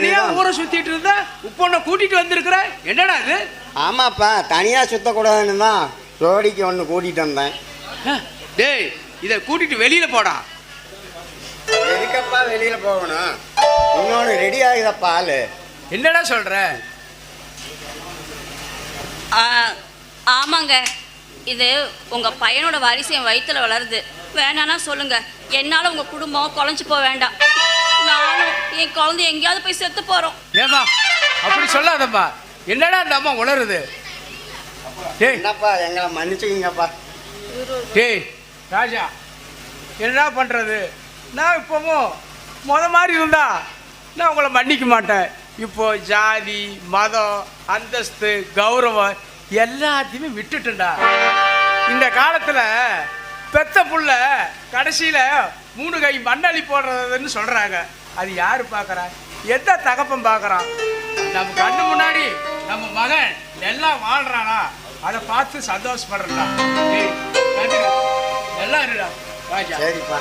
தனியா ஊரை சுத்திட்டு இருந்தா உப்பொண்ண கூட்டிட்டு வந்திருக்கிற, என்னடா இது? ஆமாப்பா, தனியா சுத்தக்கூடாதுன்னு தான் ஜோடிக்கு ஒன்று கூட்டிட்டு வந்தேன். டேய், இதை கூட்டிட்டு வெளியில போடா. எதுக்கப்பா வெளியில போகணும்? இன்னொன்று ரெடி ஆகுதப்பா ஆளு. என்னடா சொல்ற? ஆமாங்க, இது உங்க பையனோட வாரிசு என் வயிற்றுல வளருது. வேணான்னா சொல்லுங்க, என்னால உங்க குடும்பம் குலைஞ்சு போக வேண்டாம். நானும் என் குழந்தை எங்கேயாவது போய் செத்து போறோம். ஏமா அப்படி சொல்லாதம்மா. என்னடா இந்த அம்மா உணருது? டேய் என்னப்பா, எங்களை மன்னிச்சுக்கிங்கப்பா. டேய் ராஜா, என்னடா பண்றது? நான் இப்போவும் மாதிரி இருந்தா நான் உங்களை மன்னிக்க மாட்டேன். இப்போ ஜாதி, மதம், அந்தஸ்து, கௌரவம் எல்லாத்தையுமே விட்டுட்டேன்டா. இந்த காலத்தில் பெத்த புள்ள கடைசியில் 3 கை மண்ணள்ளி போடுறதுன்னு சொல்கிறாங்க. அது யார் பார்க்குறா? எந்த தகப்பன் பார்க்குறான்? நம்ம கண்ணு முன்னாடி நம்ம மகன் எல்லாம் வாழ்கிறானா, அதை பார்த்து சந்தோஷப்படுறா. எல்லாம் இருடா ராஜா. சரிப்பா.